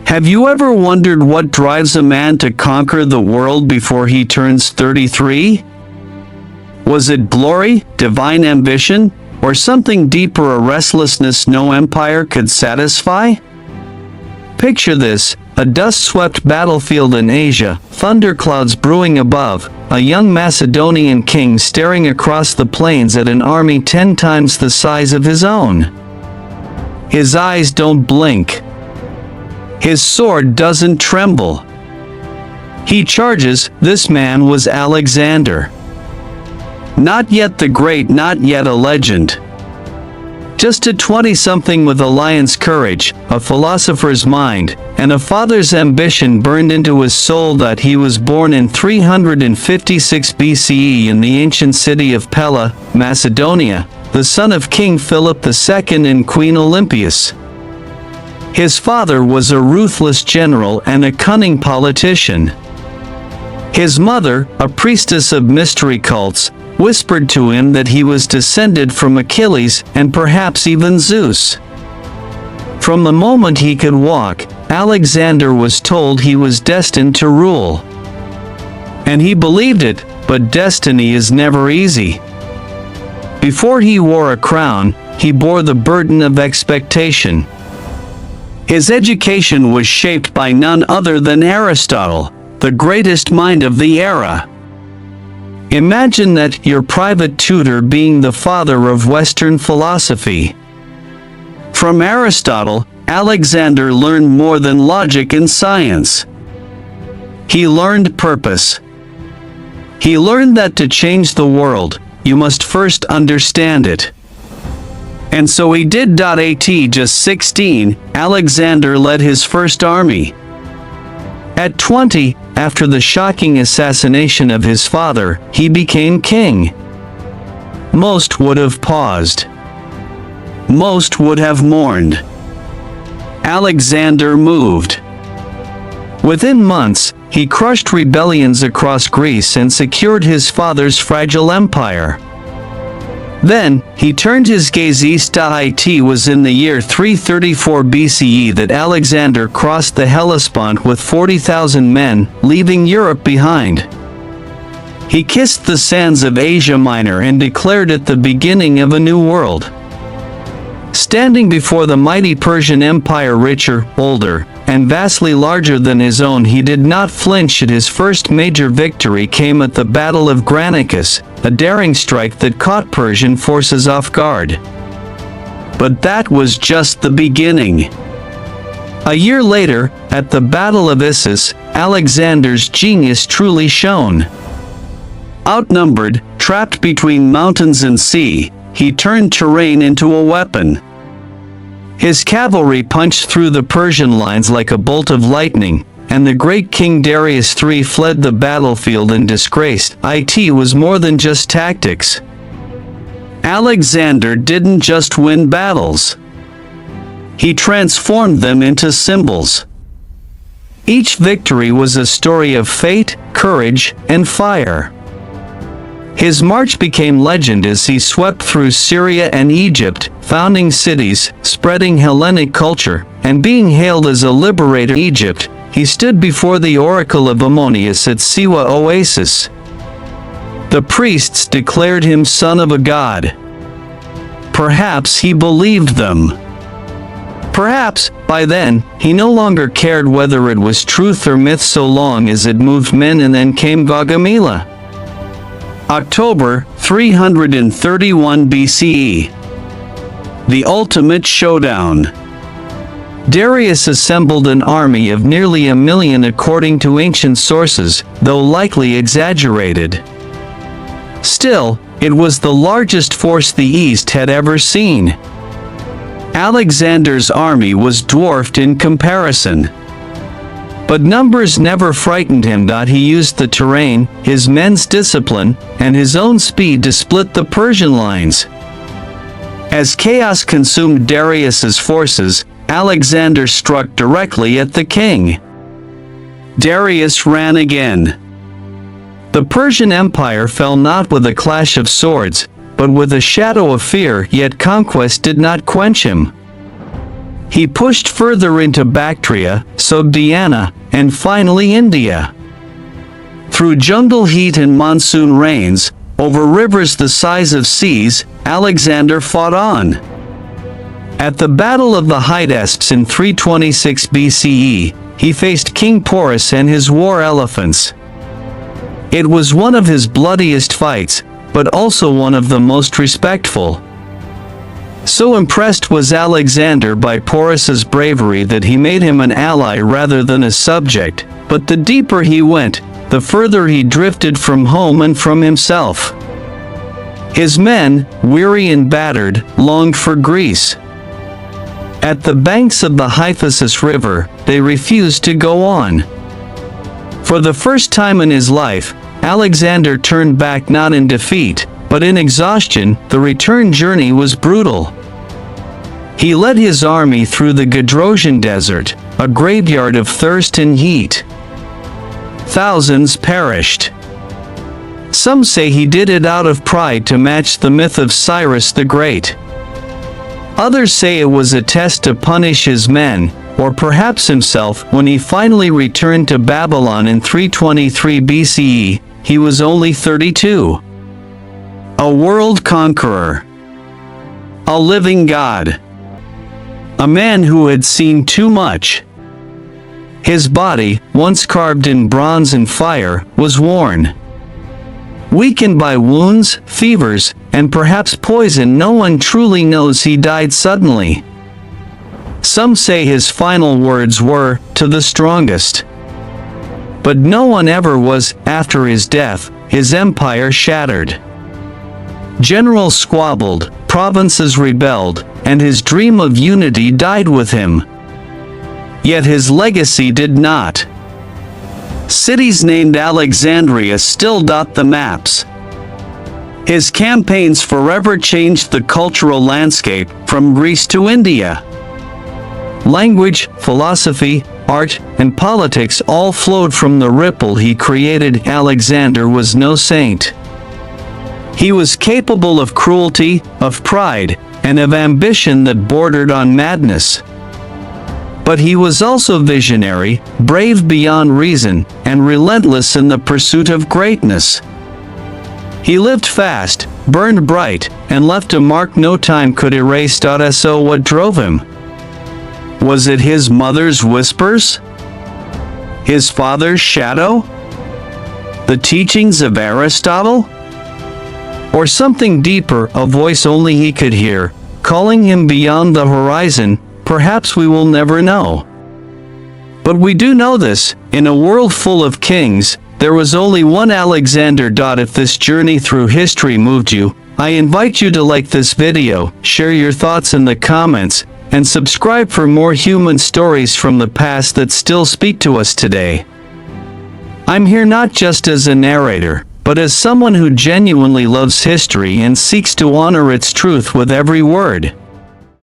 Have you ever wondered what drives a man to conquer the world before he turns 33? Was it glory, divine ambition, or something deeper, a restlessness no empire could satisfy? Picture this, a dust-swept battlefield in Asia, thunderclouds brewing above, a young Macedonian king staring across the plains at an army 10 times the size of his own. His eyes don't blink. His sword doesn't tremble. He charges. This man was Alexander. Not yet the great, not yet a legend. Just a 20-something with a lion's courage, a philosopher's mind, and a father's ambition burned into his soul. That he was born in 356 BCE in the ancient city of Pella, Macedonia, the son of King Philip II and Queen Olympias. His father was a ruthless general and a cunning politician. His mother, a priestess of mystery cults, whispered to him that he was descended from Achilles and perhaps even Zeus. From the moment he could walk, Alexander was told he was destined to rule. And he believed it, but destiny is never easy. Before he wore a crown, he bore the burden of expectation. His education was shaped by none other than Aristotle, the greatest mind of the era. Imagine that, your private tutor being the father of Western philosophy. From Aristotle, Alexander learned more than logic and science. He learned purpose. He learned that to change the world, you must first understand it. And so he did. At just 16, Alexander led his first army. At 20, after the shocking assassination of his father, he became king. Most would have paused. Most would have mourned. Alexander moved. Within months, he crushed rebellions across Greece and secured his father's fragile empire. Then, he turned his gaze east. It was in the year 334 BCE that Alexander crossed the Hellespont with 40,000 men, leaving Europe behind. He kissed the sands of Asia Minor and declared it the beginning of a new world. Standing before the mighty Persian Empire, richer, older, and vastly larger than his own, he did not flinch. His first major victory came at the Battle of Granicus, a daring strike that caught Persian forces off guard. But that was just the beginning. A year later, at the Battle of Issus, Alexander's genius truly shone. Outnumbered, trapped between mountains and sea, he turned terrain into a weapon. His cavalry punched through the Persian lines like a bolt of lightning, and the great King Darius III fled the battlefield in disgrace. It was more than just tactics. Alexander didn't just win battles. He transformed them into symbols. Each victory was a story of fate, courage, and fire. His march became legend as he swept through Syria and Egypt, founding cities, spreading Hellenic culture, and being hailed as a liberator. Egypt, he stood before the oracle of Ammonius at Siwa Oasis. The priests declared him son of a god. Perhaps he believed them. Perhaps, by then, he no longer cared whether it was truth or myth so long as it moved men. And then came Gaugamela. October 331 BCE. The ultimate showdown. Darius assembled an army of nearly 1 million according to ancient sources, though likely exaggerated. Still, it was the largest force the East had ever seen. Alexander's army was dwarfed in comparison. But numbers never frightened him. He used the terrain, his men's discipline, and his own speed to split the Persian lines. As chaos consumed Darius's forces, Alexander struck directly at the king. Darius ran again. The Persian Empire fell not with a clash of swords, but with a shadow of fear. Yet conquest did not quench him. He pushed further into Bactria, Sogdiana, and finally India. Through jungle heat and monsoon rains, over rivers the size of seas, Alexander fought on. At the Battle of the Hydaspes in 326 BCE, he faced King Porus and his war elephants. It was one of his bloodiest fights, but also one of the most respectful. So impressed was Alexander by Porus's bravery that he made him an ally rather than a subject, but the deeper he went, the further he drifted from home and from himself. His men, weary and battered, longed for Greece. At the banks of the Hyphasis River, they refused to go on. For the first time in his life, Alexander turned back not in defeat, but in exhaustion. The return journey was brutal. He led his army through the Gedrosian Desert, a graveyard of thirst and heat. Thousands perished. Some say he did it out of pride to match the myth of Cyrus the Great. Others say it was a test to punish his men, or perhaps himself. When he finally returned to Babylon in 323 BCE, he was only 32. A world conqueror. A living god. A man who had seen too much. His body, once carved in bronze and fire, was worn. Weakened by wounds, fevers, and perhaps poison, no one truly knows he died suddenly. Some say his final words were, "To the strongest." But no one ever was. After his death, his empire shattered. Generals squabbled, provinces rebelled, and his dream of unity died with him. Yet his legacy did not. Cities named Alexandria still dot the maps. His campaigns forever changed the cultural landscape, from Greece to India. Language, philosophy, art, and politics all flowed from the ripple he created. Alexander was no saint. He was capable of cruelty, of pride, and of ambition that bordered on madness. But he was also visionary, brave beyond reason, and relentless in the pursuit of greatness. He lived fast, burned bright, and left a mark no time could erase. So what drove him? Was it his mother's whispers? His father's shadow? The teachings of Aristotle? Or something deeper, a voice only he could hear, calling him beyond the horizon? Perhaps we will never know. But we do know this: in a world full of kings, there was only one Alexander. If this journey through history moved you, I invite you to like this video, share your thoughts in the comments, and subscribe for more human stories from the past that still speak to us today. I'm here not just as a narrator, but as someone who genuinely loves history and seeks to honor its truth with every word.